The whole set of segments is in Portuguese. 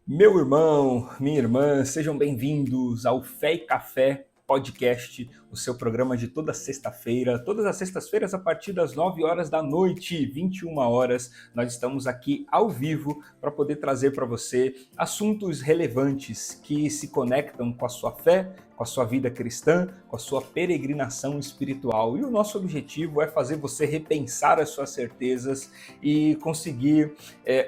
Meu irmão, minha irmã, sejam bem-vindos ao Fé e Café Podcast, o seu programa de toda sexta-feira. Todas as sextas-feiras, a partir das 9 horas da noite, 21 horas, nós estamos aqui ao vivo para poder trazer para você assuntos relevantes que se conectam com a sua fé, com a sua vida cristã, com a sua peregrinação espiritual. E o nosso objetivo é fazer você repensar as suas certezas e conseguir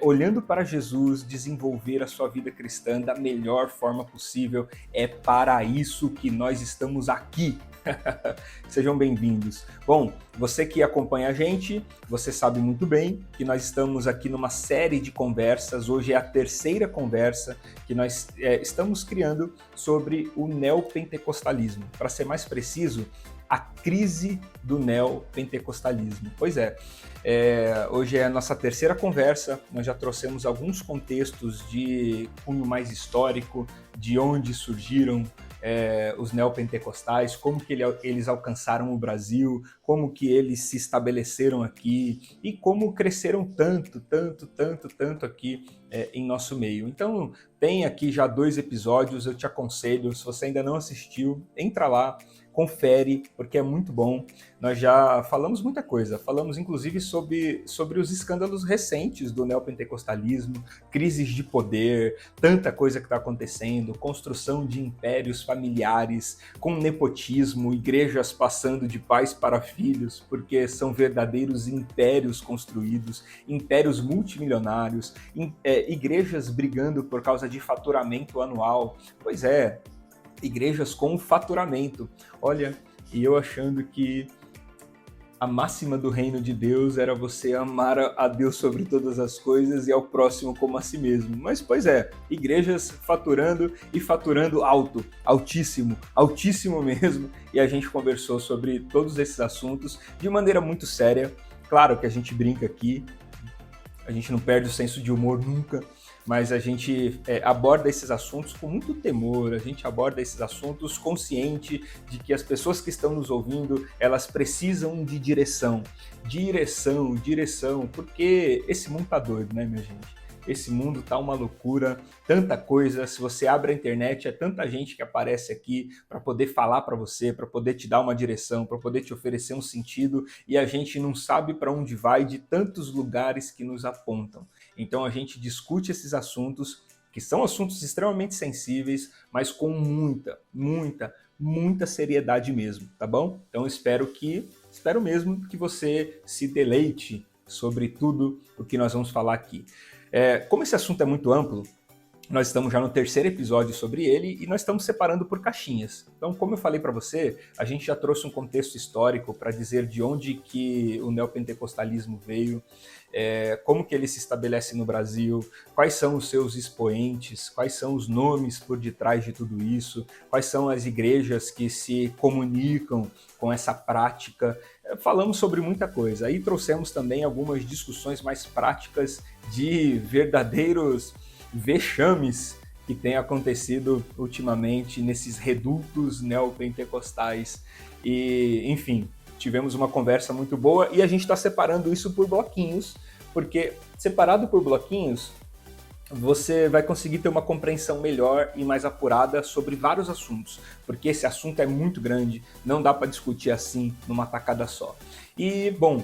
olhando para Jesus, desenvolver a sua vida cristã da melhor forma possível. É para isso que nós estamos aqui. Sejam bem-vindos. Bom, você que acompanha a gente, você sabe muito bem que nós estamos aqui numa série de conversas. Hoje é a terceira conversa que nós estamos criando sobre o neopentecostalismo. Para ser mais preciso, a crise do neopentecostalismo. Pois é, hoje é a nossa terceira conversa, nós já trouxemos alguns contextos de cunho mais histórico, de onde surgiram os neopentecostais, como que eles alcançaram o Brasil, como que eles se estabeleceram aqui e como cresceram tanto aqui em nosso meio. Então, tem aqui já 2 episódios, eu te aconselho, se você ainda não assistiu, entra lá, confere, porque é muito bom. Nós já falamos muita coisa, falamos inclusive sobre os escândalos recentes do neopentecostalismo, crises de poder, tanta coisa que está acontecendo, construção de impérios familiares, com nepotismo, igrejas passando de pais para filhos, porque são verdadeiros impérios construídos, impérios multimilionários, igrejas brigando por causa de faturamento anual. Pois é, igrejas com faturamento. Olha, e eu achando que a máxima do reino de Deus era você amar a Deus sobre todas as coisas e ao próximo como a si mesmo. Mas, pois é, igrejas faturando e faturando alto, altíssimo, altíssimo mesmo. E a gente conversou sobre todos esses assuntos de maneira muito séria. Claro que a gente brinca aqui, a gente não perde o senso de humor nunca, mas a gente aborda esses assuntos com muito temor, a gente aborda esses assuntos consciente de que as pessoas que estão nos ouvindo, elas precisam de direção, porque esse mundo tá doido, né, minha gente? Esse mundo tá uma loucura, tanta coisa, se você abre a internet, é tanta gente que aparece aqui para poder falar para você, para poder te dar uma direção, para poder te oferecer um sentido, e a gente não sabe para onde vai de tantos lugares que nos apontam. Então a gente discute esses assuntos, que são assuntos extremamente sensíveis, mas com muita seriedade mesmo, tá bom? Então espero mesmo que você se deleite sobre tudo o que nós vamos falar aqui. Como esse assunto é muito amplo, nós estamos já no terceiro episódio sobre ele e nós estamos separando por caixinhas. Então, como eu falei para você, a gente já trouxe um contexto histórico para dizer de onde que o neopentecostalismo veio, como que ele se estabelece no Brasil, quais são os seus expoentes, quais são os nomes por detrás de tudo isso, quais são as igrejas que se comunicam com essa prática. Falamos sobre muita coisa. Aí trouxemos também algumas discussões mais práticas de verdadeiros vexames que tem acontecido ultimamente nesses redutos neopentecostais. E, enfim, tivemos uma conversa muito boa e a gente está separando isso por bloquinhos, porque separado por bloquinhos, você vai conseguir ter uma compreensão melhor e mais apurada sobre vários assuntos, porque esse assunto é muito grande, não dá para discutir assim numa tacada só. E, bom,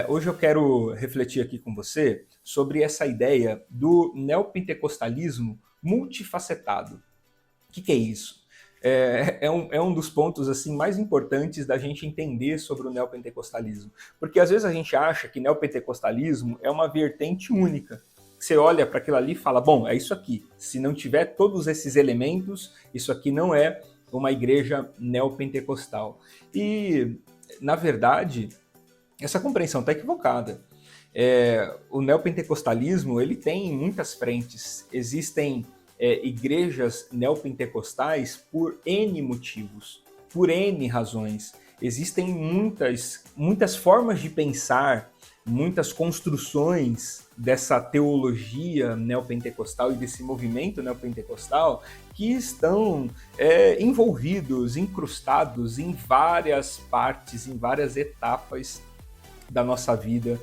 hoje eu quero refletir aqui com você sobre essa ideia do neopentecostalismo multifacetado. O que é isso? É um dos pontos assim mais importantes da gente entender sobre o neopentecostalismo, porque às vezes a gente acha que neopentecostalismo é uma vertente única. Você olha para aquilo ali e fala, bom, é isso aqui. Se não tiver todos esses elementos, isso aqui não é uma igreja neopentecostal. E, na verdade, essa compreensão está equivocada. O neopentecostalismo ele tem muitas frentes. Existem igrejas neopentecostais por N motivos, por N razões. Existem muitas formas de pensar, muitas construções dessa teologia neopentecostal e desse movimento neopentecostal que estão envolvidos, incrustados em várias partes, em várias etapas da nossa vida,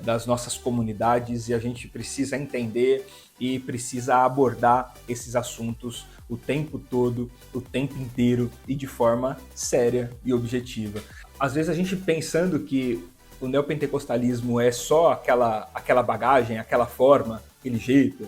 das nossas comunidades, e a gente precisa entender e precisa abordar esses assuntos o tempo todo, o tempo inteiro e de forma séria e objetiva. Às vezes a gente pensando que o neopentecostalismo é só aquela bagagem, aquela forma, aquele jeito,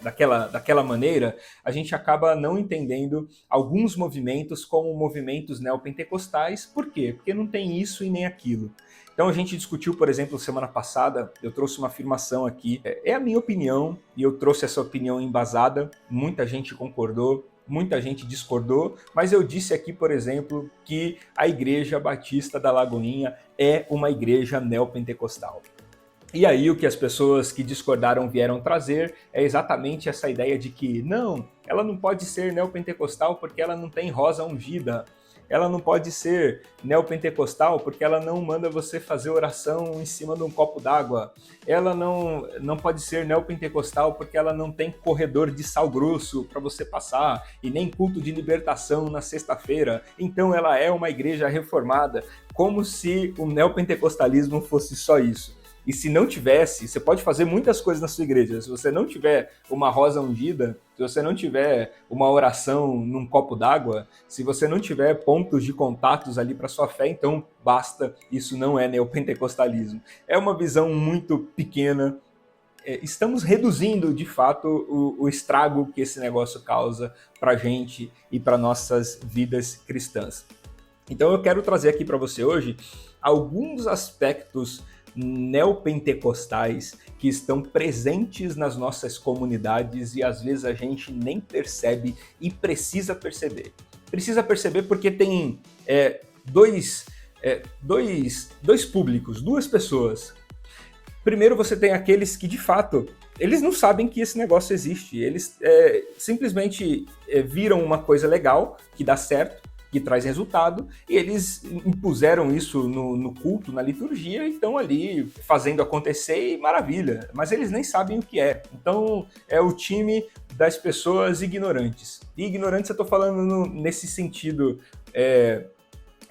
daquela maneira, a gente acaba não entendendo alguns movimentos como movimentos neopentecostais. Por quê? Porque não tem isso e nem aquilo. Então a gente discutiu, por exemplo, semana passada, eu trouxe uma afirmação aqui, é a minha opinião, e eu trouxe essa opinião embasada, muita gente concordou, muita gente discordou, mas eu disse aqui, por exemplo, que a Igreja Batista da Lagoinha é uma igreja neopentecostal. E aí o que as pessoas que discordaram vieram trazer é exatamente essa ideia de que não, ela não pode ser neopentecostal porque ela não tem rosa ungida. Ela não pode ser neopentecostal porque ela não manda você fazer oração em cima de um copo d'água. Ela não pode ser neopentecostal porque ela não tem corredor de sal grosso para você passar e nem culto de libertação na sexta-feira. Então ela é uma igreja reformada, como se o neopentecostalismo fosse só isso. E se não tivesse, você pode fazer muitas coisas na sua igreja. Se você não tiver uma rosa ungida, se você não tiver uma oração num copo d'água, se você não tiver pontos de contatos ali para sua fé, então basta. Isso não é neopentecostalismo. É uma visão muito pequena. Estamos reduzindo, de fato, o estrago que esse negócio causa para a gente e para nossas vidas cristãs. Então eu quero trazer aqui para você hoje alguns aspectos neopentecostais que estão presentes nas nossas comunidades e às vezes a gente nem percebe e precisa perceber. Precisa perceber porque tem dois públicos, duas pessoas. Primeiro você tem aqueles que de fato eles não sabem que esse negócio existe, eles simplesmente viram uma coisa legal, que dá certo, que traz resultado, e eles impuseram isso no culto, na liturgia, e estão ali fazendo acontecer e maravilha, mas eles nem sabem o que é. Então é o time das pessoas ignorantes. E ignorantes eu estou falando nesse sentido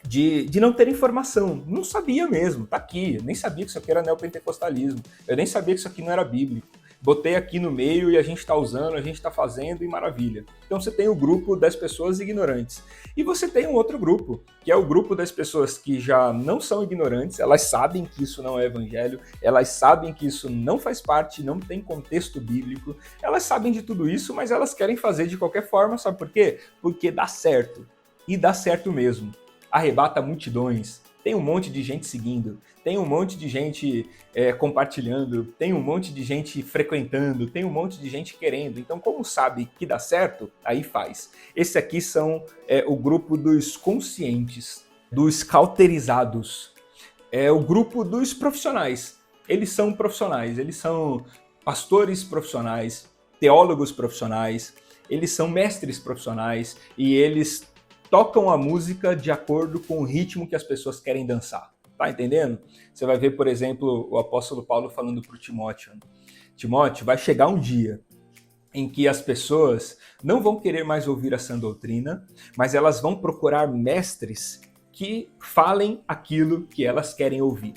de não ter informação. Não sabia mesmo, tá aqui, eu nem sabia que isso aqui era neopentecostalismo, eu nem sabia que isso aqui não era bíblico. Botei aqui no meio e a gente está usando, a gente está fazendo e maravilha. Então você tem o grupo das pessoas ignorantes. E você tem um outro grupo, que é o grupo das pessoas que já não são ignorantes, elas sabem que isso não é evangelho, elas sabem que isso não faz parte, não tem contexto bíblico, elas sabem de tudo isso, mas elas querem fazer de qualquer forma, sabe por quê? Porque dá certo. E dá certo mesmo. Arrebata multidões. Tem um monte de gente seguindo, tem um monte de gente compartilhando, tem um monte de gente frequentando, tem um monte de gente querendo. Então, como sabe que dá certo, aí faz. Esse aqui são o grupo dos conscientes, dos cauterizados. É o grupo dos profissionais. Eles são profissionais, eles são pastores profissionais, teólogos profissionais, eles são mestres profissionais e eles tocam a música de acordo com o ritmo que as pessoas querem dançar. Tá entendendo? Você vai ver, por exemplo, o apóstolo Paulo falando para o Timóteo. Timóteo, vai chegar um dia em que as pessoas não vão querer mais ouvir a sã doutrina, mas elas vão procurar mestres que falem aquilo que elas querem ouvir.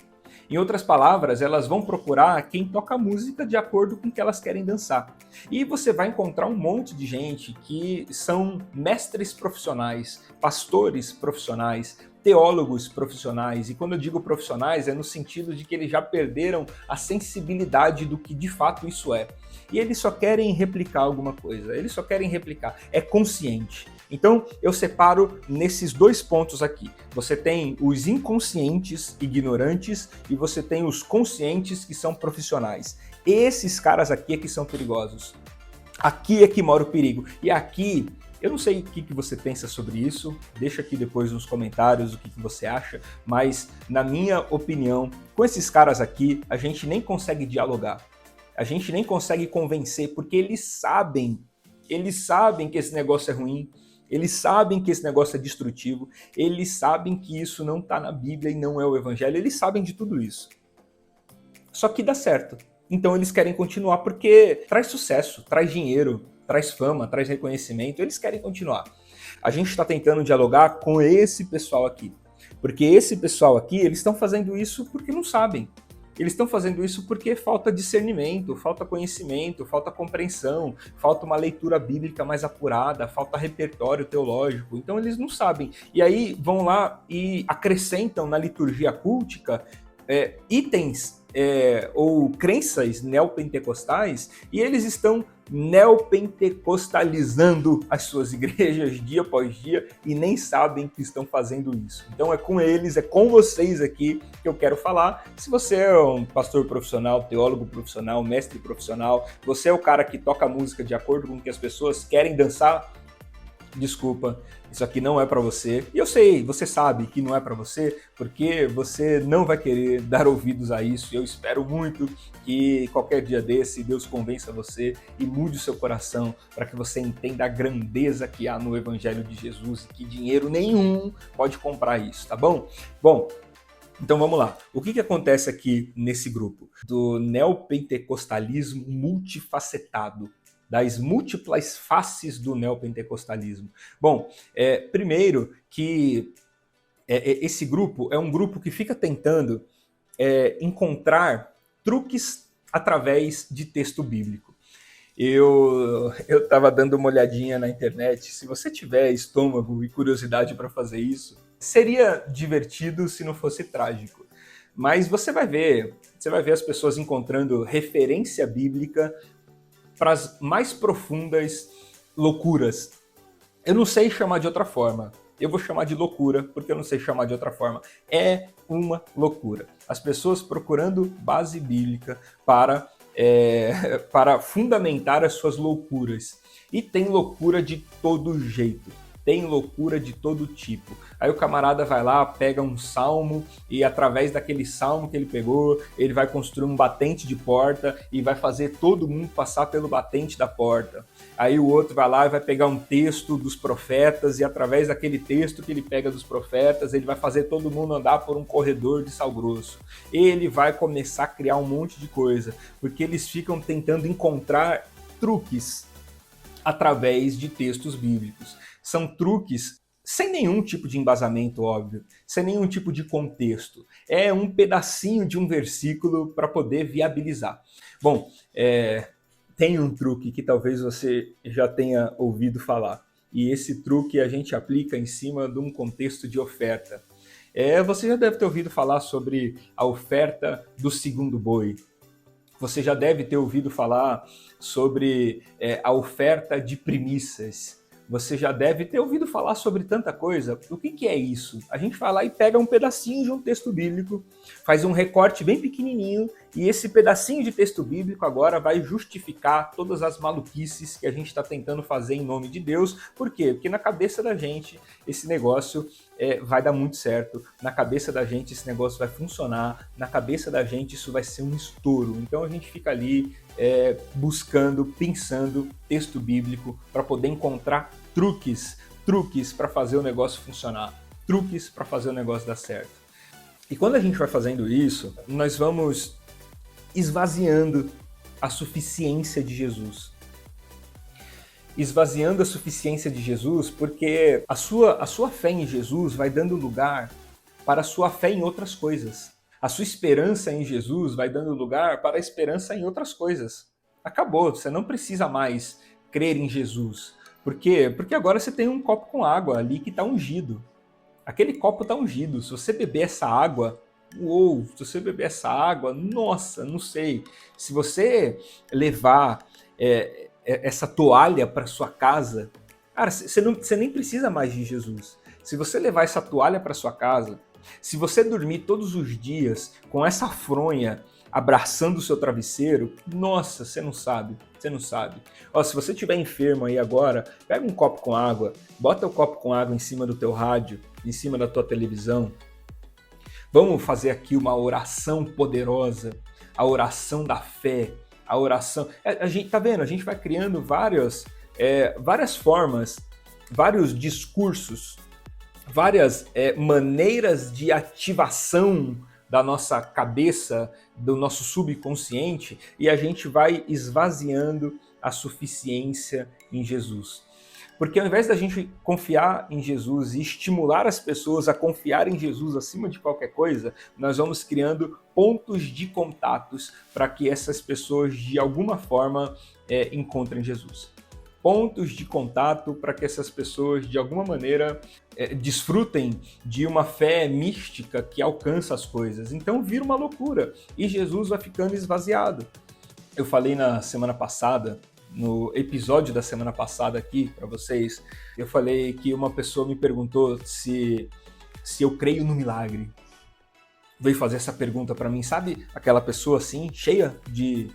Em outras palavras, elas vão procurar quem toca música de acordo com o que elas querem dançar. E você vai encontrar um monte de gente que são mestres profissionais, pastores profissionais, teólogos profissionais. E quando eu digo profissionais, é no sentido de que eles já perderam a sensibilidade do que de fato isso é. E eles só querem replicar alguma coisa, eles só querem replicar. É consciente. Então, eu separo nesses dois pontos aqui. Você tem os inconscientes, ignorantes, e você tem os conscientes, que são profissionais. Esses caras aqui é que são perigosos. Aqui é que mora o perigo. E aqui, eu não sei o que você pensa sobre isso, deixa aqui depois nos comentários o que você acha, mas, na minha opinião, com esses caras aqui, a gente nem consegue dialogar. A gente nem consegue convencer, porque eles sabem que esse negócio é ruim, eles sabem que esse negócio é destrutivo, eles sabem que isso não está na Bíblia e não é o Evangelho, eles sabem de tudo isso. Só que dá certo. Então eles querem continuar porque traz sucesso, traz dinheiro, traz fama, traz reconhecimento, eles querem continuar. A gente está tentando dialogar com esse pessoal aqui, porque esse pessoal aqui, eles estão fazendo isso porque não sabem. Eles estão fazendo isso porque falta discernimento, falta conhecimento, falta compreensão, falta uma leitura bíblica mais apurada, falta repertório teológico. Então eles não sabem. E aí vão lá e acrescentam na liturgia cultica itens ou crenças neopentecostais, e eles estão neopentecostalizando as suas igrejas dia após dia e nem sabem que estão fazendo isso. Então é com eles, é com vocês aqui que eu quero falar. Se você é um pastor profissional, teólogo profissional, mestre profissional, você é o cara que toca música de acordo com o que as pessoas querem dançar, desculpa, isso aqui não é para você. E eu sei, você sabe que não é para você, porque você não vai querer dar ouvidos a isso. E eu espero muito que qualquer dia desse Deus convença você e mude o seu coração para que você entenda a grandeza que há no Evangelho de Jesus e que dinheiro nenhum pode comprar isso, tá bom? Bom, então vamos lá. O que acontece aqui nesse grupo? Do neopentecostalismo multifacetado, das múltiplas faces do neopentecostalismo. Bom, primeiro que esse grupo é um grupo que fica tentando encontrar truques através de texto bíblico. Eu estava dando uma olhadinha na internet. Se você tiver estômago e curiosidade para fazer isso, seria divertido se não fosse trágico. Mas você vai ver as pessoas encontrando referência bíblica para as mais profundas loucuras. Eu não sei chamar de outra forma. Eu vou chamar de loucura, porque eu não sei chamar de outra forma. É uma loucura. As pessoas procurando base bíblica para fundamentar as suas loucuras. E tem loucura de todo jeito. Tem loucura de todo tipo. Aí o camarada vai lá, pega um salmo e através daquele salmo que ele pegou, ele vai construir um batente de porta e vai fazer todo mundo passar pelo batente da porta. Aí o outro vai lá e vai pegar um texto dos profetas e através daquele texto que ele pega dos profetas, ele vai fazer todo mundo andar por um corredor de sal grosso. Ele vai começar a criar um monte de coisa, porque eles ficam tentando encontrar truques através de textos bíblicos. São truques sem nenhum tipo de embasamento, óbvio, sem nenhum tipo de contexto. É um pedacinho de um versículo para poder viabilizar. Bom, tem um truque que talvez você já tenha ouvido falar. E esse truque a gente aplica em cima de um contexto de oferta. Você já deve ter ouvido falar sobre a oferta do segundo boi. Você já deve ter ouvido falar sobre a oferta de primícias. Você já deve ter ouvido falar sobre tanta coisa. O que é isso? A gente vai lá e pega um pedacinho de um texto bíblico, faz um recorte bem pequenininho, e esse pedacinho de texto bíblico agora vai justificar todas as maluquices que a gente está tentando fazer em nome de Deus. Por quê? Porque na cabeça da gente esse negócio vai dar muito certo. Na cabeça da gente esse negócio vai funcionar. Na cabeça da gente isso vai ser um estouro. Então a gente fica ali buscando, pensando texto bíblico para poder encontrar truques para fazer o negócio funcionar, truques para fazer o negócio dar certo. E quando a gente vai fazendo isso, nós vamos esvaziando a suficiência de Jesus. Esvaziando a suficiência de Jesus, porque a sua fé em Jesus vai dando lugar para a sua fé em outras coisas. A sua esperança em Jesus vai dando lugar para a esperança em outras coisas. Acabou, você não precisa mais crer em Jesus. Por quê? Porque agora você tem um copo com água ali que está ungido. Aquele copo está ungido. Se você beber essa água, nossa, não sei. Se você levar essa toalha para sua casa, cara, você nem precisa mais de Jesus. Se você levar essa toalha para sua casa, se você dormir todos os dias com essa fronha abraçando o seu travesseiro, nossa, você não sabe. Ó, se você estiver enfermo aí agora, pega um copo com água, bota o copo com água em cima do teu rádio, em cima da tua televisão. Vamos fazer aqui uma oração poderosa, a oração da fé, a oração... A gente tá vendo, a gente vai criando várias formas, vários discursos, várias maneiras de ativação da nossa cabeça, do nosso subconsciente, e a gente vai esvaziando a suficiência em Jesus. Porque ao invés da gente confiar em Jesus e estimular as pessoas a confiar em Jesus acima de qualquer coisa, nós vamos criando pontos de contatos para que essas pessoas de alguma forma encontrem Jesus. Pontos de contato para que essas pessoas de alguma maneira desfrutem de uma fé mística que alcança as coisas. Então vira uma loucura e Jesus vai ficando esvaziado. Eu falei na semana passada, no episódio da semana passada aqui para vocês, eu falei que uma pessoa me perguntou se eu creio no milagre. Veio fazer essa pergunta para mim, sabe aquela pessoa assim, cheia de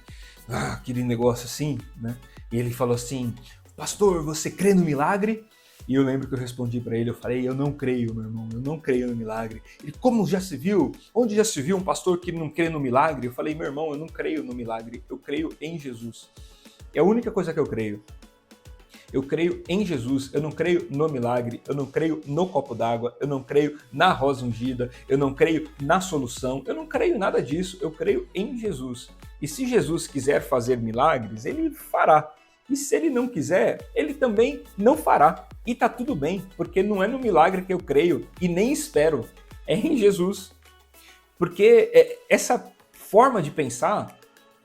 aquele negócio assim, né? E ele falou assim, pastor, você crê no milagre? E eu lembro que eu respondi para ele, eu falei, eu não creio, meu irmão, eu não creio no milagre. Ele, como já se viu? Onde já se viu um pastor que não crê no milagre? Eu falei, meu irmão, eu não creio no milagre, eu creio em Jesus. É a única coisa que eu creio. Eu creio em Jesus, eu não creio no milagre, eu não creio no copo d'água, eu não creio na rosa ungida, eu não creio na solução, eu não creio em nada disso, eu creio em Jesus. E se Jesus quiser fazer milagres, ele fará. E se ele não quiser, ele também não fará. E tá tudo bem, porque não é no milagre que eu creio e nem espero, é em Jesus. Porque essa forma de pensar,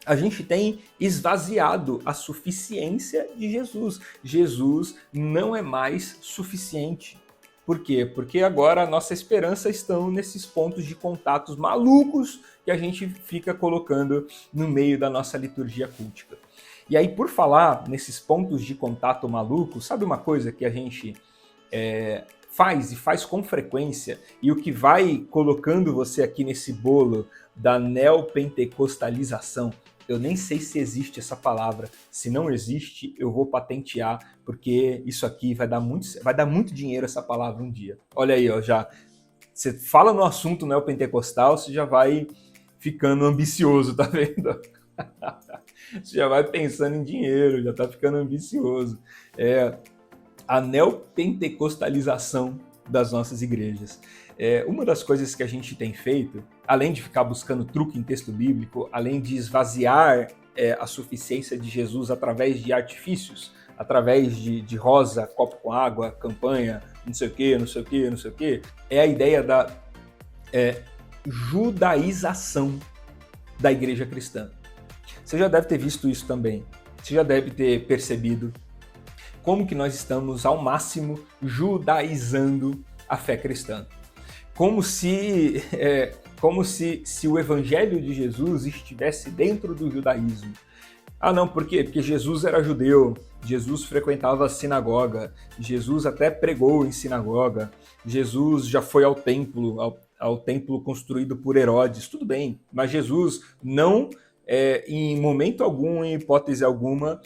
a gente tem esvaziado a suficiência de Jesus. Jesus não é mais suficiente. Por quê? Porque agora a nossa esperança estão nesses pontos de contatos malucos que a gente fica colocando no meio da nossa liturgia cultica. E aí, por falar nesses pontos de contato malucos, sabe uma coisa que a gente faz com frequência e o que vai colocando você aqui nesse bolo da neopentecostalização? Eu nem sei se existe essa palavra. Se não existe, eu vou patentear, porque isso aqui vai dar muito dinheiro essa palavra um dia. Olha aí, ó, já. Você fala no assunto neopentecostal, você já vai ficando ambicioso, tá vendo? Você já vai pensando em dinheiro, já tá ficando ambicioso. A neopentecostalização das nossas igrejas. Uma das coisas que a gente tem feito, além de ficar buscando truque em texto bíblico, além de esvaziar a suficiência de Jesus através de artifícios, através de rosa, copo com água, campanha, não sei o quê, não sei o quê, não sei o quê, é a ideia da judaização da igreja cristã. Você já deve ter visto isso também. Você já deve ter percebido como que nós estamos ao máximo judaizando a fé cristã. Como se o evangelho de Jesus estivesse dentro do judaísmo. Ah não, por quê? Porque Jesus era judeu, Jesus frequentava a sinagoga, Jesus até pregou em sinagoga, Jesus já foi ao templo construído por Herodes, tudo bem, mas Jesus não... em momento algum, em hipótese alguma,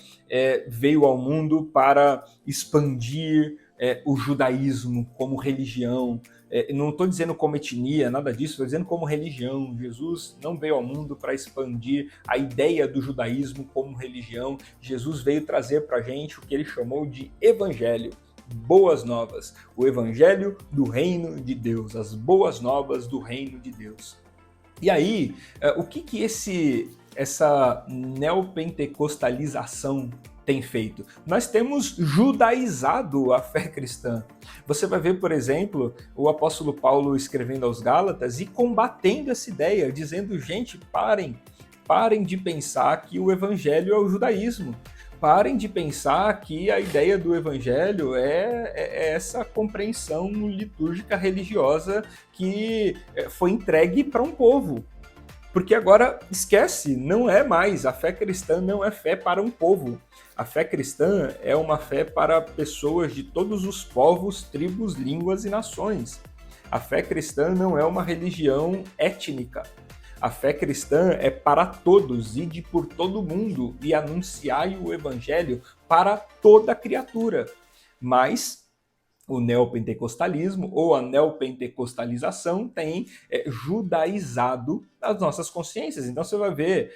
veio ao mundo para expandir o judaísmo como religião. Não estou dizendo como etnia, nada disso, estou dizendo como religião. Jesus não veio ao mundo para expandir a ideia do judaísmo como religião. Jesus veio trazer para a gente o que ele chamou de evangelho. Boas novas, o evangelho do reino de Deus, as boas novas do reino de Deus. E aí, o que essa neopentecostalização tem feito? Nós temos judaizado a fé cristã. Você vai ver, por exemplo, o apóstolo Paulo escrevendo aos Gálatas e combatendo essa ideia, dizendo, gente, parem de pensar que o evangelho é o judaísmo. Parem de pensar que a ideia do evangelho é essa compreensão litúrgica religiosa que foi entregue para um povo. Porque agora, esquece, não é mais, a fé cristã não é fé para um povo. A fé cristã é uma fé para pessoas de todos os povos, tribos, línguas e nações. A fé cristã não é uma religião étnica. A fé cristã é para todos, ide por todo mundo e anunciai o evangelho para toda criatura. Mas o neopentecostalismo ou a neopentecostalização tem judaizado as nossas consciências. Então você vai ver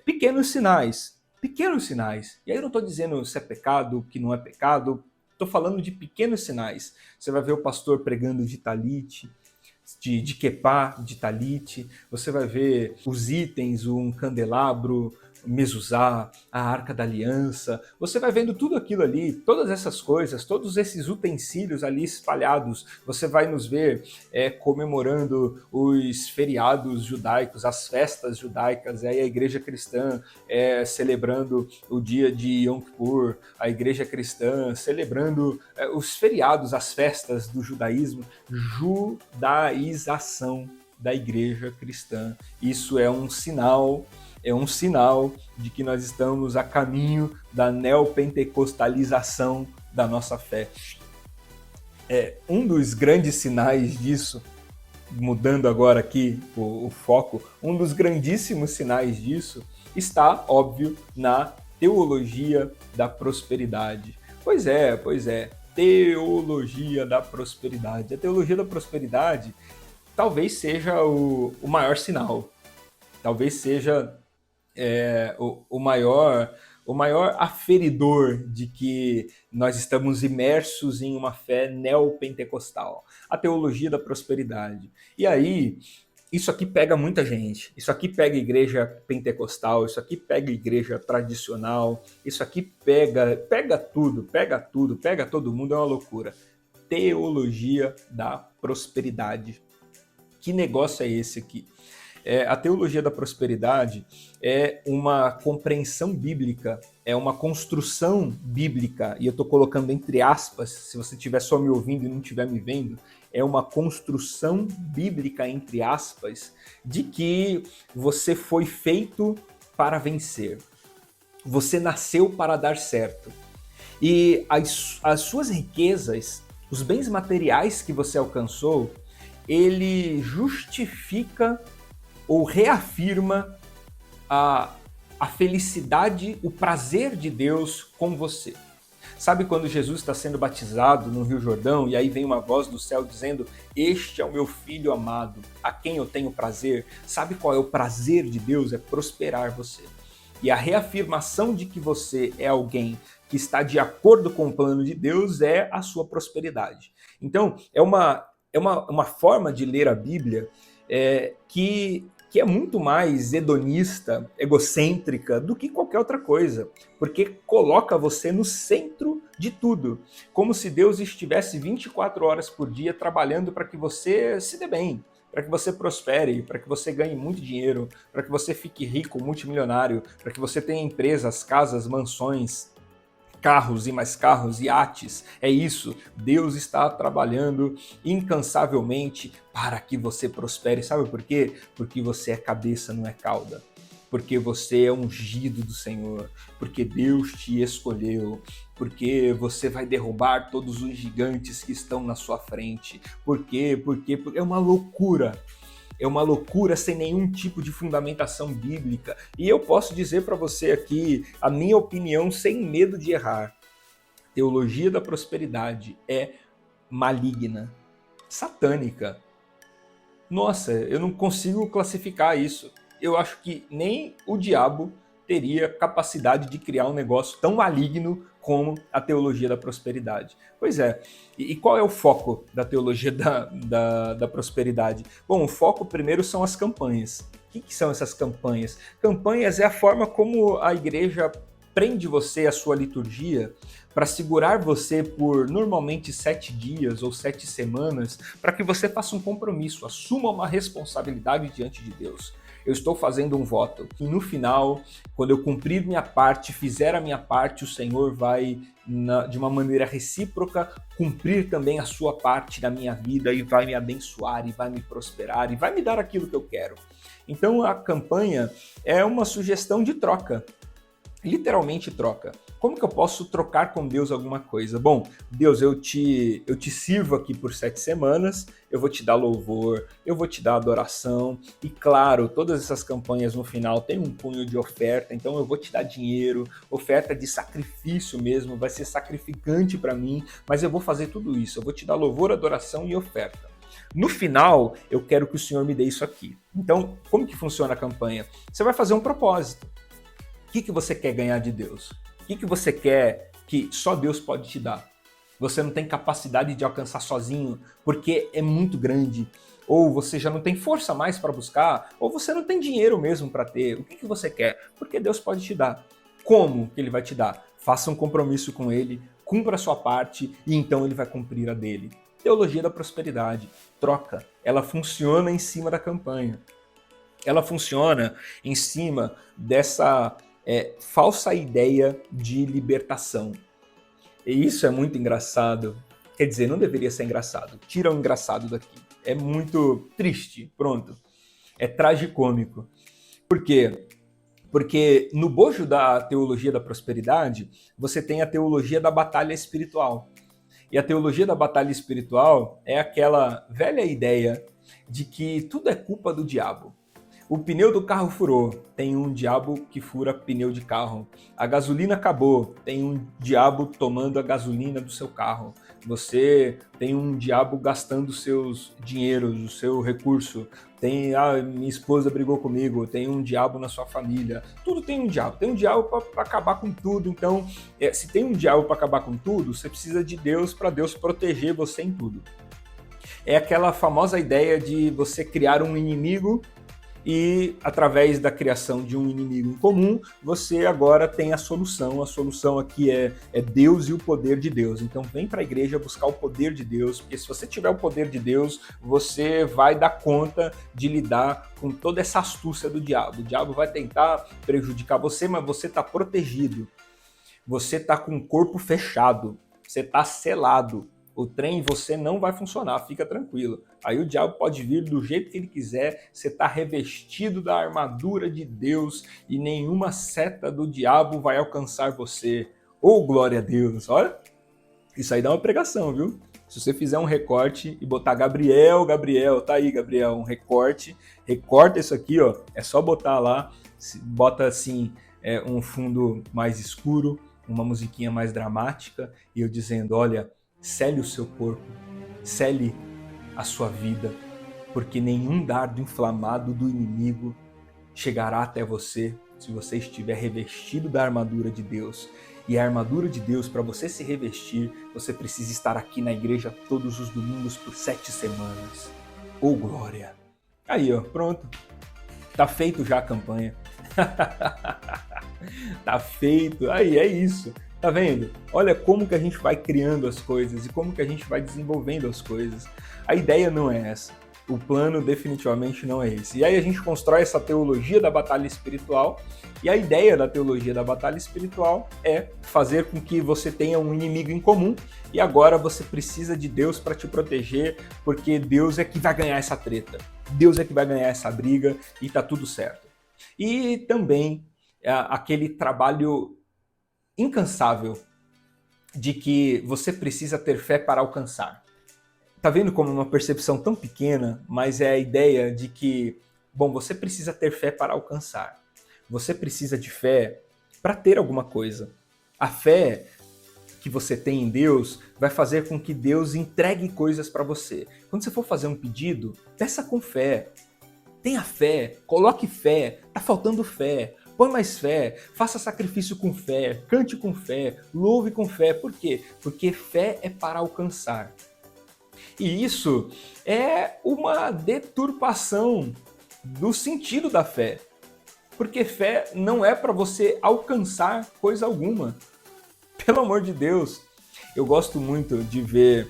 pequenos sinais. E aí eu não estou dizendo se é pecado, que não é pecado, estou falando de pequenos sinais. Você vai ver o pastor pregando de talite, de quepá, de talite, você vai ver os itens, um candelabro mezuzá, a Arca da Aliança. Você vai vendo tudo aquilo ali, todas essas coisas, todos esses utensílios ali espalhados. Você vai nos ver comemorando os feriados judaicos, as festas judaicas, aí a igreja cristã celebrando o dia de Yom Kippur, a igreja cristã celebrando os feriados, as festas do judaísmo, judaização da igreja cristã. Isso é um sinal de que nós estamos a caminho da neopentecostalização da nossa fé. Um dos grandes sinais disso, mudando agora aqui o foco, um dos grandíssimos sinais disso está, óbvio, na teologia da prosperidade. Pois é, teologia da prosperidade. A teologia da prosperidade talvez seja o maior sinal, talvez seja o maior aferidor de que nós estamos imersos em uma fé neopentecostal, a teologia da prosperidade. E aí, isso aqui pega muita gente, isso aqui pega igreja pentecostal, isso aqui pega igreja tradicional, isso aqui pega tudo, pega todo mundo, é uma loucura. Teologia da prosperidade. Que negócio é esse aqui? A teologia da prosperidade é uma compreensão bíblica, é uma construção bíblica, e eu estou colocando entre aspas, se você estiver só me ouvindo e não estiver me vendo, é uma construção bíblica, entre aspas, de que você foi feito para vencer. Você nasceu para dar certo. E as suas riquezas, os bens materiais que você alcançou, ele justifica ou reafirma a felicidade, o prazer de Deus com você. Sabe quando Jesus está sendo batizado no Rio Jordão e aí vem uma voz do céu dizendo: "Este é o meu filho amado, a quem eu tenho prazer"? Sabe qual é o prazer de Deus? É prosperar você. E a reafirmação de que você é alguém que está de acordo com o plano de Deus é a sua prosperidade. Então, é uma forma de ler a Bíblia que é muito mais hedonista, egocêntrica do que qualquer outra coisa, porque coloca você no centro de tudo, como se Deus estivesse 24 horas por dia trabalhando para que você se dê bem, para que você prospere, para que você ganhe muito dinheiro, para que você fique rico, multimilionário, para que você tenha empresas, casas, mansões, carros e mais carros, iates. É isso, Deus está trabalhando incansavelmente para que você prospere. Sabe por quê? Porque você é cabeça, não é cauda. Porque você é ungido do Senhor, porque Deus te escolheu, porque você vai derrubar todos os gigantes que estão na sua frente. Por quê? Porque é uma loucura. É uma loucura sem nenhum tipo de fundamentação bíblica. E eu posso dizer para você aqui a minha opinião sem medo de errar. Teologia da prosperidade é maligna, satânica. Nossa, eu não consigo classificar isso. Eu acho que nem o diabo teria capacidade de criar um negócio tão maligno como a teologia da prosperidade. Pois é, e qual é o foco da teologia da prosperidade? Bom, o foco primeiro são as campanhas. O que são essas campanhas? Campanhas é a forma como a igreja prende você à sua liturgia para segurar você por normalmente 7 dias ou 7 semanas, para que você faça um compromisso, assuma uma responsabilidade diante de Deus. Eu estou fazendo um voto. E no final, quando eu cumprir minha parte, fizer a minha parte, o Senhor vai, de uma maneira recíproca, cumprir também a sua parte na minha vida e vai me abençoar, e vai me prosperar, e vai me dar aquilo que eu quero. Então a campanha é uma sugestão de troca. Literalmente troca. Como que eu posso trocar com Deus alguma coisa? Bom, Deus, eu te sirvo aqui por 7 semanas, eu vou te dar louvor, eu vou te dar adoração, e claro, todas essas campanhas no final tem um cunho de oferta, então eu vou te dar dinheiro, oferta de sacrifício mesmo, vai ser sacrificante para mim, mas eu vou fazer tudo isso, eu vou te dar louvor, adoração e oferta. No final, eu quero que o Senhor me dê isso aqui. Então, como que funciona a campanha? Você vai fazer um propósito. O que você quer ganhar de Deus? O que você quer que só Deus pode te dar? Você não tem capacidade de alcançar sozinho, porque é muito grande. ou você já não tem força mais para buscar, ou você não tem dinheiro mesmo para ter. O que você quer? Porque Deus pode te dar. Como que Ele vai te dar? Faça um compromisso com Ele, cumpra a sua parte e então Ele vai cumprir a dele. Teologia da prosperidade, troca, ela funciona em cima da campanha. Ela funciona em cima dessa falsa ideia de libertação. E isso é muito engraçado. Quer dizer, não deveria ser engraçado. Tira o engraçado daqui. É muito triste, pronto. É tragicômico. Por quê? Porque no bojo da teologia da prosperidade, você tem a teologia da batalha espiritual. E a teologia da batalha espiritual é aquela velha ideia de que tudo é culpa do diabo. O pneu do carro furou, tem um diabo que fura pneu de carro. A gasolina acabou, tem um diabo tomando a gasolina do seu carro. Você tem um diabo gastando seus dinheiros, o seu recurso. Minha esposa brigou comigo, tem um diabo na sua família. Tudo tem um diabo para acabar com tudo. Então, se tem um diabo para acabar com tudo, você precisa de Deus para Deus proteger você em tudo. É aquela famosa ideia de você criar um inimigo e, através da criação de um inimigo em comum, você agora tem a solução. A solução aqui é Deus e o poder de Deus. Então vem para a igreja buscar o poder de Deus, porque se você tiver o poder de Deus, você vai dar conta de lidar com toda essa astúcia do diabo. O diabo vai tentar prejudicar você, mas você está protegido. Você está com o corpo fechado. Você está selado. O trem em você não vai funcionar, fica tranquilo. Aí o diabo pode vir do jeito que ele quiser, você está revestido da armadura de Deus e nenhuma seta do diabo vai alcançar você. Oh, glória a Deus! Olha, isso aí dá uma pregação, viu? Se você fizer um recorte e botar Gabriel, tá aí, Gabriel, um recorte, recorta isso aqui, ó, é só botar lá, bota assim, um fundo mais escuro, uma musiquinha mais dramática, e eu dizendo, olha, sele o seu corpo, sele a sua vida, porque nenhum dardo inflamado do inimigo chegará até você se você estiver revestido da armadura de Deus. E a armadura de Deus, para você se revestir, você precisa estar aqui na igreja todos os domingos por 7 semanas. Oh, glória! Aí, ó, pronto. Tá feito já a campanha. Tá feito. Aí, é isso. Tá vendo? Olha como que a gente vai criando as coisas e como que a gente vai desenvolvendo as coisas. A ideia não é essa. O plano definitivamente não é esse. E aí a gente constrói essa teologia da batalha espiritual, e a ideia da teologia da batalha espiritual é fazer com que você tenha um inimigo em comum, e agora você precisa de Deus para te proteger, porque Deus é que vai ganhar essa treta. Deus é que vai ganhar essa briga e tá tudo certo. E também aquele trabalho incansável de que você precisa ter fé para alcançar. Tá vendo como é uma percepção tão pequena, mas é a ideia de que, bom, você precisa ter fé para alcançar. Você precisa de fé para ter alguma coisa. A fé que você tem em Deus vai fazer com que Deus entregue coisas para você. Quando você for fazer um pedido, peça com fé. Tenha fé, coloque fé, tá faltando fé. Põe mais fé, faça sacrifício com fé, cante com fé, louve com fé. Por quê? Porque fé é para alcançar. E isso é uma deturpação do sentido da fé. Porque fé não é para você alcançar coisa alguma. Pelo amor de Deus. Eu gosto muito de ver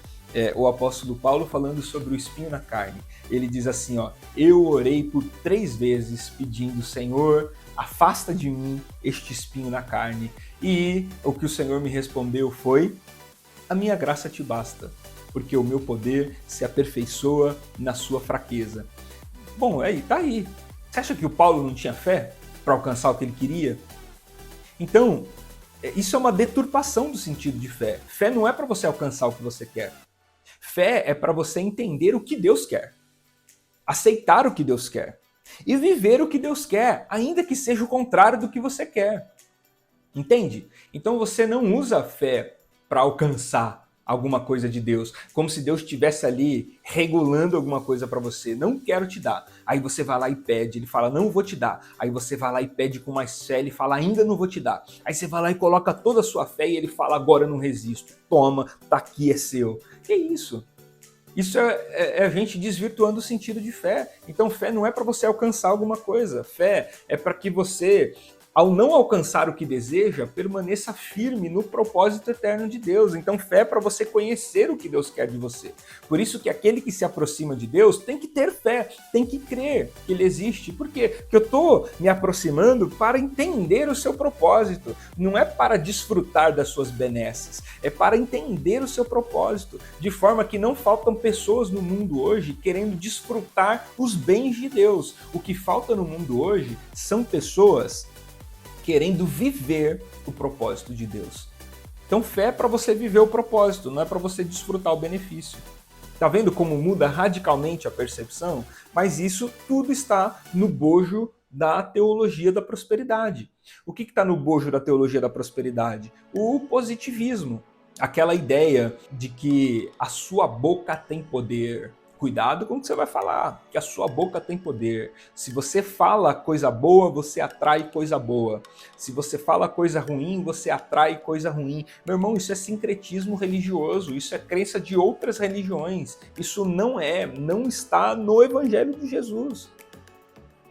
o apóstolo Paulo falando sobre o espinho na carne. Ele diz assim, ó, eu orei por 3 vezes pedindo, Senhor, afasta de mim este espinho na carne. E o que o Senhor me respondeu foi, a minha graça te basta, porque o meu poder se aperfeiçoa na sua fraqueza. Bom, aí, tá aí. Você acha que o Paulo não tinha fé para alcançar o que ele queria? Então, isso é uma deturpação do sentido de fé. Fé não é para você alcançar o que você quer. Fé é para você entender o que Deus quer, aceitar o que Deus quer e viver o que Deus quer, ainda que seja o contrário do que você quer. Entende? Então você não usa a fé para alcançar alguma coisa de Deus, como se Deus estivesse ali regulando alguma coisa para você. Não quero te dar. Aí você vai lá e pede, ele fala, não vou te dar. Aí você vai lá e pede com mais fé, ele fala, ainda não vou te dar. Aí você vai lá e coloca toda a sua fé e ele fala, agora eu não resisto. Toma, tá aqui, é seu. Que isso? Isso é a gente desvirtuando o sentido de fé. Então, fé não é para você alcançar alguma coisa. Fé é para que você, ao não alcançar o que deseja, permaneça firme no propósito eterno de Deus. Então, fé é para você conhecer o que Deus quer de você. Por isso que aquele que se aproxima de Deus tem que ter fé, tem que crer que Ele existe. Por quê? Porque eu estou me aproximando para entender o seu propósito. Não é para desfrutar das suas benesses, é para entender o seu propósito. De forma que não faltam pessoas no mundo hoje querendo desfrutar os bens de Deus. O que falta no mundo hoje são pessoas querendo viver o propósito de Deus. Então, fé é para você viver o propósito, não é para você desfrutar o benefício. Tá vendo como muda radicalmente a percepção? Mas isso tudo está no bojo da teologia da prosperidade. O que está no bojo da teologia da prosperidade? O positivismo. Aquela ideia de que a sua boca tem poder. Cuidado com o que você vai falar, que a sua boca tem poder. Se você fala coisa boa, você atrai coisa boa. Se você fala coisa ruim, você atrai coisa ruim. Meu irmão, isso é sincretismo religioso, isso é crença de outras religiões. Isso não está no Evangelho de Jesus.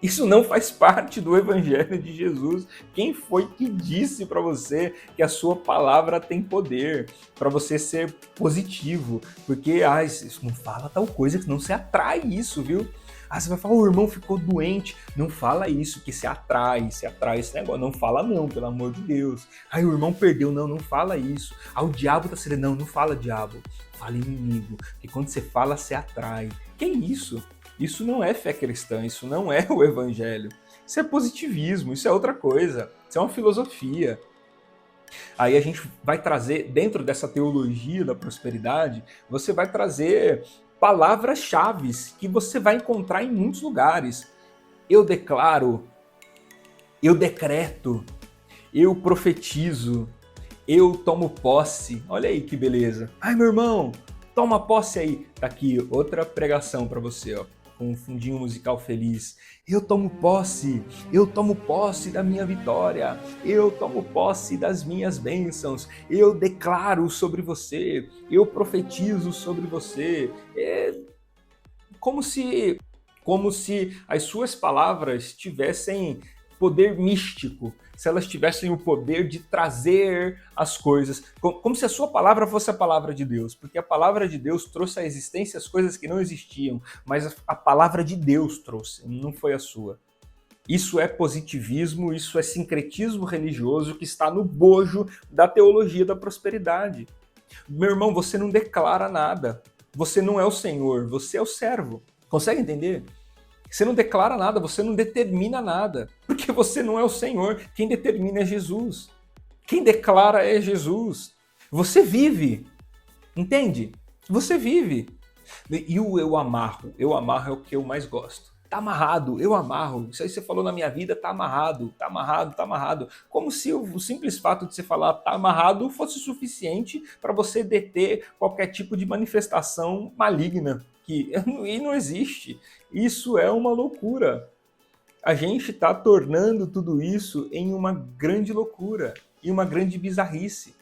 Isso não faz parte do Evangelho de Jesus. Quem foi que disse para você que a sua palavra tem poder para você ser positivo? Porque, isso não fala tal coisa, que não se atrai isso, viu? Você vai falar, o irmão ficou doente. Não fala isso, que se atrai esse negócio. Não fala não, pelo amor de Deus. O irmão perdeu. Não fala isso. O diabo tá sendo... Não fala diabo. Fala inimigo. Porque quando você fala, você atrai. Que isso? Isso não é fé cristã, isso não é o evangelho. Isso é positivismo, isso é outra coisa. Isso é uma filosofia. Aí a gente vai trazer, dentro dessa teologia da prosperidade, você vai trazer palavras-chave que você vai encontrar em muitos lugares. Eu declaro, eu decreto, eu profetizo, eu tomo posse. Olha aí que beleza. Meu irmão, toma posse aí. Tá aqui outra pregação para você, ó. Com um fundinho musical feliz. Eu tomo posse da minha vitória, eu tomo posse das minhas bênçãos, eu declaro sobre você, eu profetizo sobre você. É como se as suas palavras tivessem poder místico, se elas tivessem o poder de trazer as coisas, como se a sua palavra fosse a palavra de Deus, porque a palavra de Deus trouxe à existência as coisas que não existiam, mas a palavra de Deus trouxe, não foi a sua. Isso é positivismo, isso é sincretismo religioso que está no bojo da teologia da prosperidade. Meu irmão, você não declara nada, você não é o Senhor, você é o servo. Consegue entender? Você não declara nada, você não determina nada, porque você não é o Senhor. Quem determina é Jesus. Quem declara é Jesus. Você vive, entende? Você vive. E o eu amarro é o que eu mais gosto. Tá amarrado, eu amarro. Isso aí você falou na minha vida, tá amarrado, tá amarrado, tá amarrado. Como se o simples fato de você falar tá amarrado fosse suficiente para você deter qualquer tipo de manifestação maligna. E não existe. Isso é uma loucura. A gente está tornando tudo isso em uma grande loucura e uma grande bizarrice.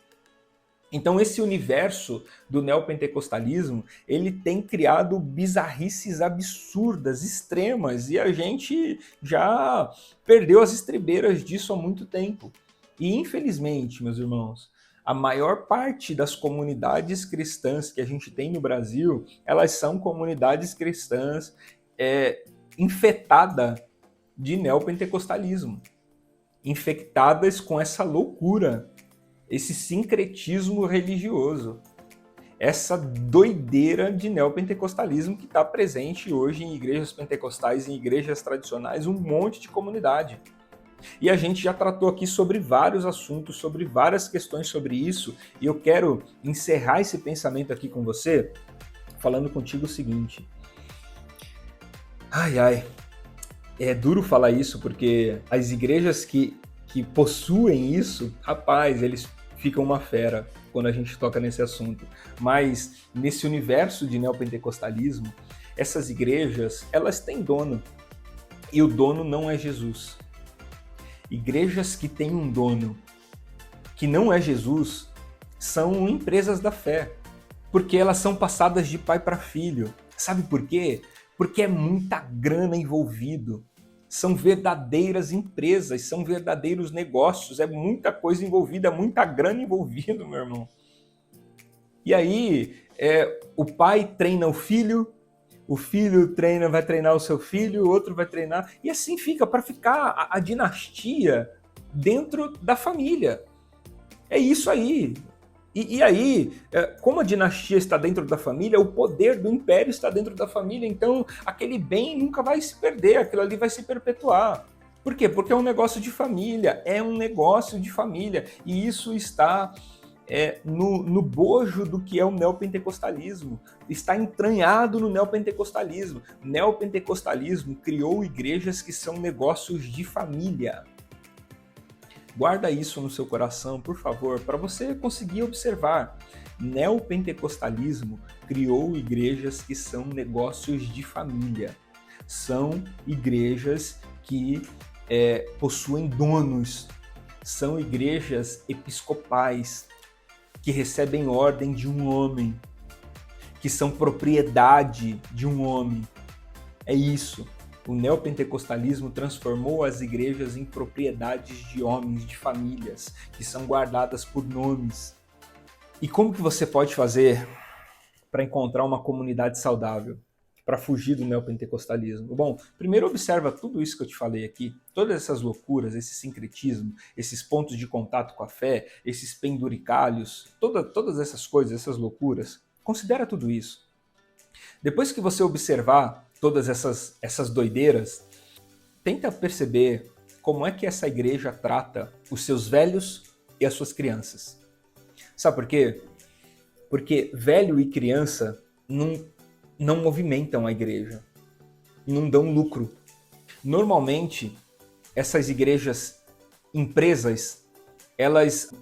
Então esse universo do neopentecostalismo, ele tem criado bizarrices absurdas, extremas, e a gente já perdeu as estribeiras disso há muito tempo. E infelizmente, meus irmãos, a maior parte das comunidades cristãs que a gente tem no Brasil, elas são comunidades cristãs infectadas de neopentecostalismo, infectadas com essa loucura, esse sincretismo religioso, essa doideira de neopentecostalismo que está presente hoje em igrejas pentecostais, em igrejas tradicionais, um monte de comunidade. E a gente já tratou aqui sobre vários assuntos, sobre várias questões sobre isso, e eu quero encerrar esse pensamento aqui com você, falando contigo o seguinte. É duro falar isso, porque as igrejas que possuem isso, rapaz, eles ficam uma fera quando a gente toca nesse assunto. Mas nesse universo de neopentecostalismo, essas igrejas, elas têm dono, e o dono não é Jesus. Igrejas que têm um dono que não é Jesus são empresas da fé. Porque elas são passadas de pai para filho. Sabe por quê? Porque é muita grana envolvido. São verdadeiras empresas, são verdadeiros negócios, é muita coisa envolvida, muita grana envolvida, meu irmão. E aí, o pai treina o filho vai treinar o seu filho, o outro vai treinar, e assim fica, para ficar a dinastia dentro da família. É isso aí. E aí, como a dinastia está dentro da família, o poder do império está dentro da família, então aquele bem nunca vai se perder, aquilo ali vai se perpetuar. Por quê? Porque é um negócio de família, e isso está no bojo do que é o neopentecostalismo, está entranhado no neopentecostalismo. O neopentecostalismo criou igrejas que são negócios de família. Guarda isso no seu coração, por favor, para você conseguir observar. Neopentecostalismo criou igrejas que são negócios de família. São igrejas que possuem donos. São igrejas episcopais que recebem ordem de um homem, que são propriedade de um homem. É isso. O neopentecostalismo transformou as igrejas em propriedades de homens, de famílias, que são guardadas por nomes. E como que você pode fazer para encontrar uma comunidade saudável, para fugir do neopentecostalismo? Bom, primeiro observa tudo isso que eu te falei aqui, todas essas loucuras, esse sincretismo, esses pontos de contato com a fé, esses penduricalhos, todas essas coisas, essas loucuras. Considera tudo isso. Depois que você observar todas essas doideiras, tenta perceber como é que essa igreja trata os seus velhos e as suas crianças. Sabe por quê? Porque velho e criança não movimentam a igreja, não dão lucro. Normalmente, essas igrejas, empresas, elas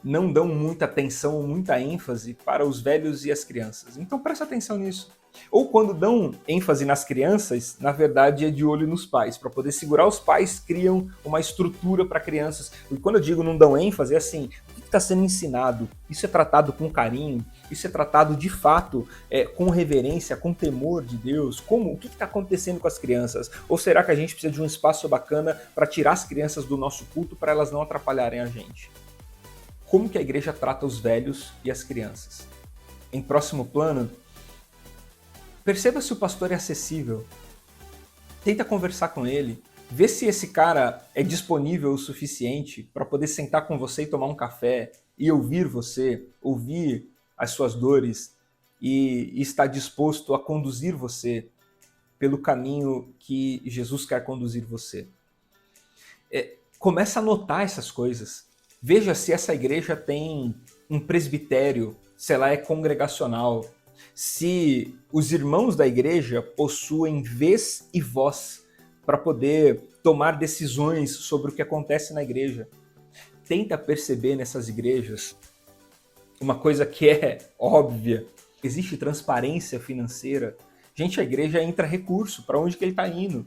não dão muita atenção, muita ênfase para os velhos e as crianças. Então presta atenção nisso. Ou quando dão ênfase nas crianças, na verdade é de olho nos pais. Para poder segurar os pais, criam uma estrutura para crianças. E quando eu digo não dão ênfase, é assim, o que está sendo ensinado? Isso é tratado com carinho? Isso é tratado de fato com reverência, com temor de Deus? O que está acontecendo com as crianças? Ou será que a gente precisa de um espaço bacana para tirar as crianças do nosso culto para elas não atrapalharem a gente? Como que a igreja trata os velhos e as crianças? Em próximo plano, perceba se o pastor é acessível. Tenta conversar com ele. Vê se esse cara é disponível o suficiente para poder sentar com você e tomar um café e ouvir você, ouvir as suas dores e estar disposto a conduzir você pelo caminho que Jesus quer conduzir você. Começa a notar essas coisas. Veja se essa igreja tem um presbitério, se ela é congregacional, se os irmãos da igreja possuem vez e voz para poder tomar decisões sobre o que acontece na igreja. Tenta perceber nessas igrejas uma coisa que é óbvia. Existe transparência financeira. Gente, a igreja entra recurso. Para onde que ele está indo?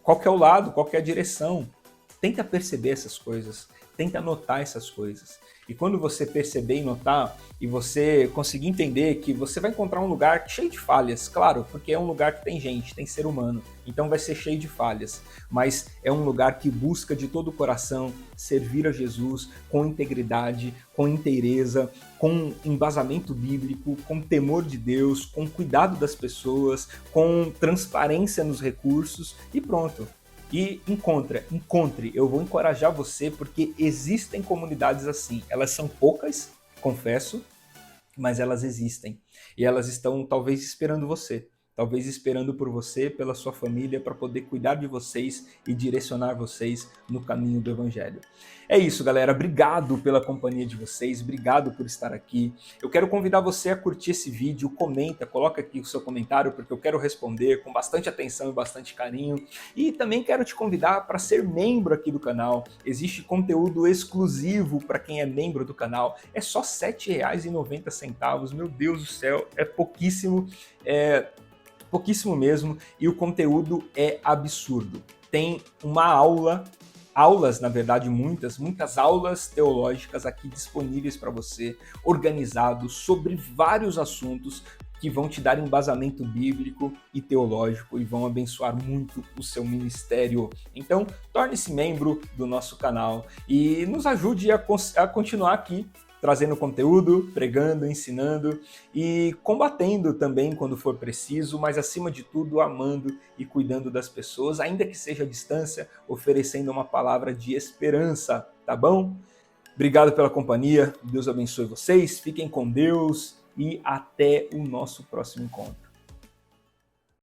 Qual que é o lado? Qual que é a direção? Tenta perceber essas coisas. Tenta notar essas coisas. E quando você perceber e notar, e você conseguir entender que você vai encontrar um lugar cheio de falhas, claro, porque é um lugar que tem gente, tem ser humano, então vai ser cheio de falhas, mas é um lugar que busca de todo o coração servir a Jesus com integridade, com inteireza, com embasamento bíblico, com temor de Deus, com cuidado das pessoas, com transparência nos recursos e pronto. E encontre, eu vou encorajar você porque existem comunidades assim. Elas são poucas, confesso, mas elas existem. E elas estão talvez esperando você. Talvez esperando por você, pela sua família, para poder cuidar de vocês e direcionar vocês no caminho do Evangelho. É isso, galera. Obrigado pela companhia de vocês. Obrigado por estar aqui. Eu quero convidar você a curtir esse vídeo. Comenta, coloca aqui o seu comentário, porque eu quero responder com bastante atenção e bastante carinho. E também quero te convidar para ser membro aqui do canal. Existe conteúdo exclusivo para quem é membro do canal. É só R$ 7,90. Meu Deus do céu, é pouquíssimo. Pouquíssimo mesmo, e o conteúdo é absurdo. Tem uma aula aulas, na verdade muitas aulas teológicas aqui disponíveis para você, organizados sobre vários assuntos que vão te dar embasamento bíblico e teológico e vão abençoar muito o seu ministério. Então, torne-se membro do nosso canal e nos ajude a continuar aqui trazendo conteúdo, pregando, ensinando e combatendo também quando for preciso, mas acima de tudo amando e cuidando das pessoas, ainda que seja à distância, oferecendo uma palavra de esperança, tá bom? Obrigado pela companhia, Deus abençoe vocês, fiquem com Deus e até o nosso próximo encontro.